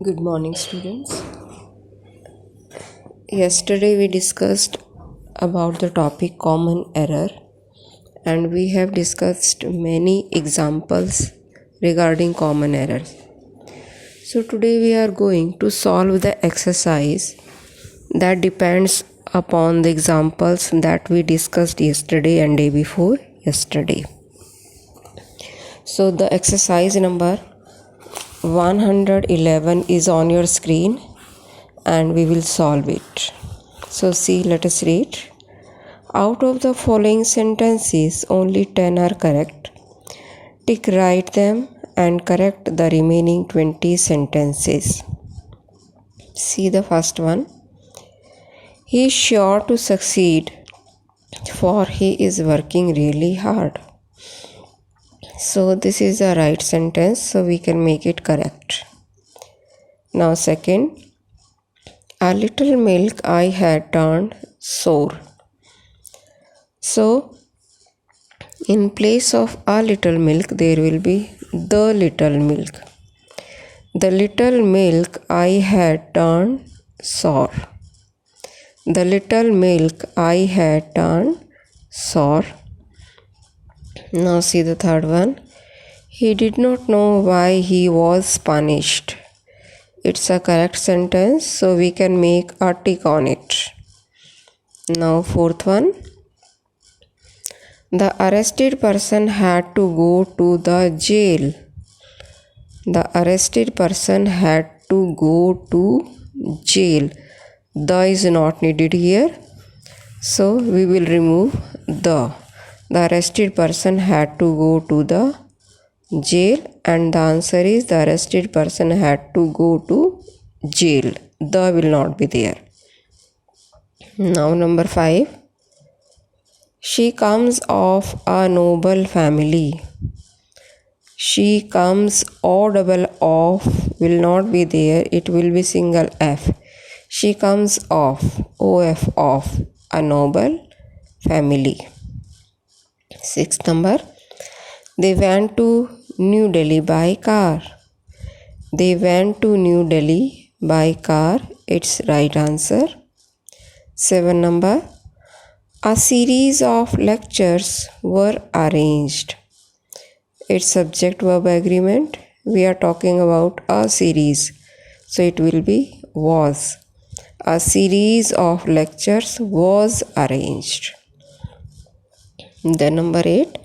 Good morning, students. Yesterday we discussed about the topic common error, and we have discussed many examples regarding common errors. So today we are going to solve the exercise that depends upon the examples that we discussed yesterday and day before yesterday. So the exercise number 111 is on your screen and we will solve it. So see, let us read. Out of the following sentences, only 10 are correct. Tick write them and correct the remaining 20 sentences. See the first one. He is sure to succeed for he is working really hard. So this is the right sentence, so we can make it correct. Now second, a little milk I had turned sour. So in place of a little milk there will be the little milk. The little milk I had turned sour. The little milk I had turned sour. Now see the third one. He did not know why he was punished. It's a correct sentence, so we can make a tick on it. Now fourth one. The arrested person had to go to the jail. The arrested person had to go to jail. The is not needed here, so we will remove the. The arrested person had to go to the jail, and the answer is the arrested person had to go to jail. The will not be there. Now number 5. She comes of a noble family. She comes O double of will not be there. It will be single F. She comes of OF of a noble family. Sixth number. They went to New Delhi by car. They went to New Delhi by car. It's right answer. 7 number. A series of lectures were arranged. It's subject verb agreement. We are talking about a series, so it will be was. A series of lectures was arranged. Then number 8.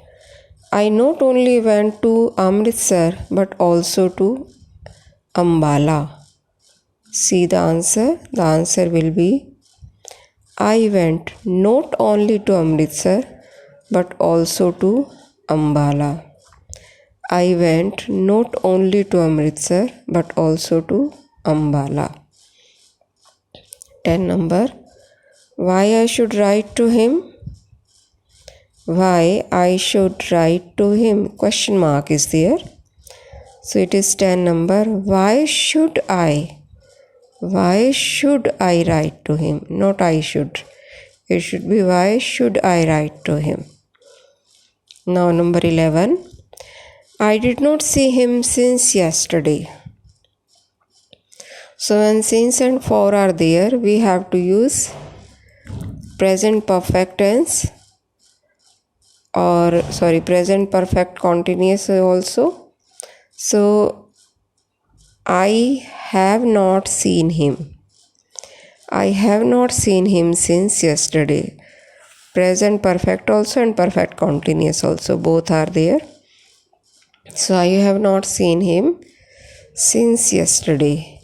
I not only went to Amritsar but also to Ambala. See the answer. The answer will be I went not only to Amritsar but also to Ambala. I went not only to Amritsar but also to Ambala. 10 number. Why I should write to him? Why I should write to him? Question mark is there. So it is 10 number. Why should I? Why should I write to him? Not I should. It should be why should I write to him? Now number 11. I did not see him since yesterday. So when since and for are there, we have to use present perfect tense or present perfect continuous also. So I have not seen him. I have not seen him since yesterday. Present perfect also and perfect continuous also, both are there. So I have not seen him since yesterday.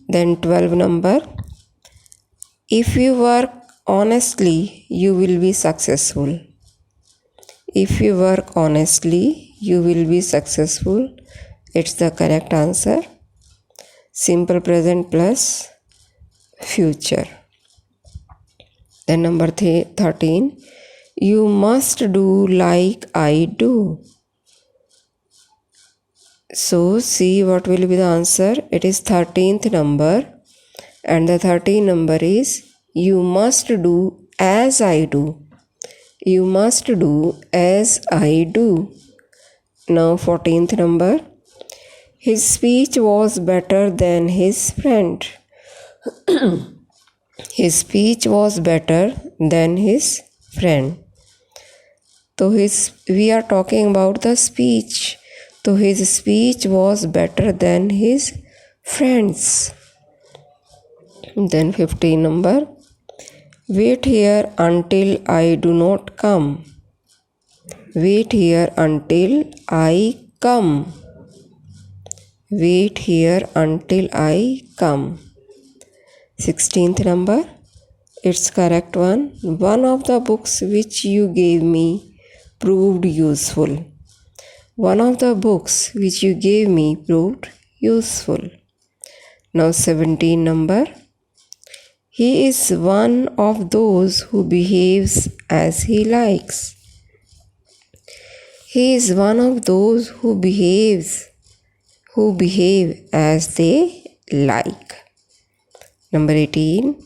Then 12 number. If you work honestly, you will be successful. If you work honestly, you will be successful. It's the correct answer. Simple present plus future. Then number 13. You must do like I do. So see what will be the answer. It is 13th number, and the 13th number is you must do as I do. You must do as I do. Now 14th number. His speech was better than his friend. His speech was better than his friend. So we are talking about the speech. So his speech was better than his friends. Then 15 number. Wait here until I do not come. Wait here until I come. Wait here until I come. 16th number. It's correct one. One of the books which you gave me proved useful. One of the books which you gave me proved useful. Now 17 number. He is one of those who behaves as he likes. He is one of those who behave as they like. Number 18.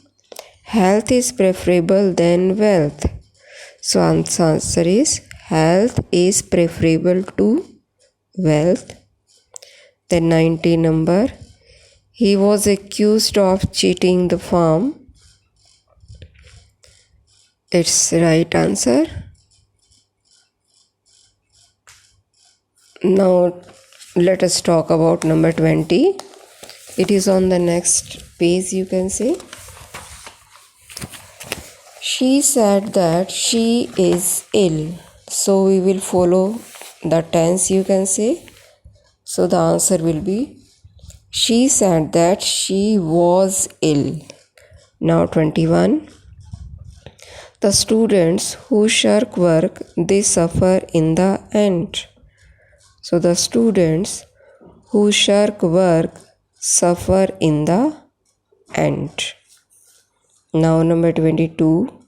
Health is preferable than wealth. So answer is health is preferable to wealth. Then 19 number. He was accused of cheating the farm. It's right answer. Now let us talk about number 20. It is on the next page, you can say. She said that she is ill. So we will follow the tense, you can say. So the answer will be she said that she was ill. Now 21. The students who shirk work, they suffer in the end. So the students who shirk work suffer in the end. Now number 22.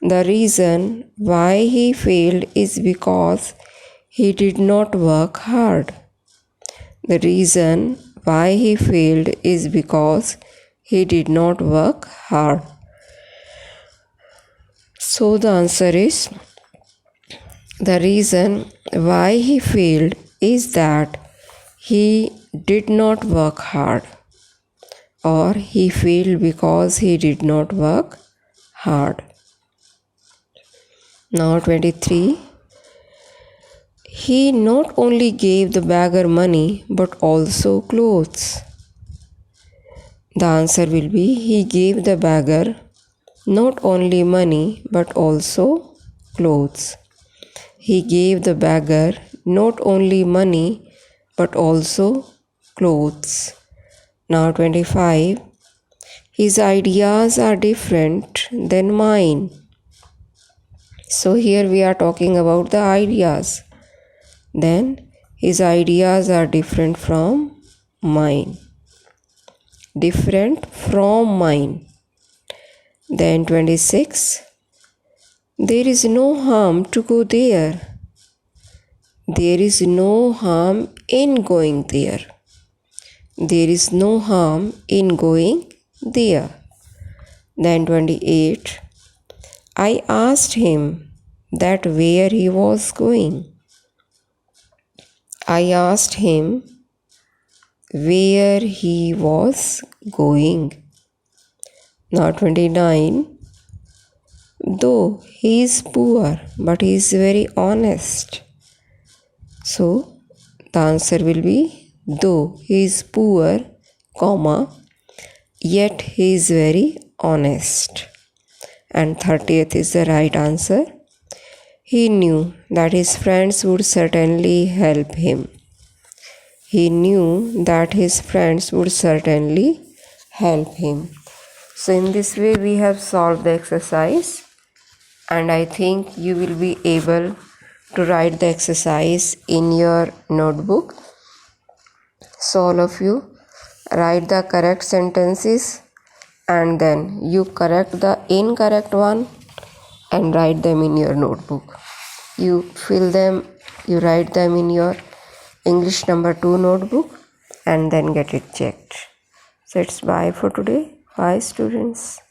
The reason why he failed is because he did not work hard. The reason why he failed is because he did not work hard. So the answer is the reason why he failed is that he did not work hard, or he failed because he did not work hard. Now 23. He not only gave the beggar money but also clothes. The answer will be he gave the beggar not only money but also clothes. He gave the beggar not only money but also clothes. Now 25. His ideas are different than mine. So here we are talking about the ideas. Then his ideas are different from mine. Different from mine. Then 26. There is no harm to go there. There is no harm in going there. There is no harm in going there. Then 28. I asked him that where he was going. I asked him where he was going. Now 29. Though he is poor, but he is very honest. So the answer will be though he is poor, comma, yet he is very honest. And 30th is the right answer. He knew that his friends would certainly help him. He knew that his friends would certainly help him. So in this way we have solved the exercise, and I think you will be able to write the exercise in your notebook. So all of you write the correct sentences and then you correct the incorrect one and write them in your notebook. You fill them, you write them in your English number 2 notebook and then get it checked. So it's bye for today. Bye students.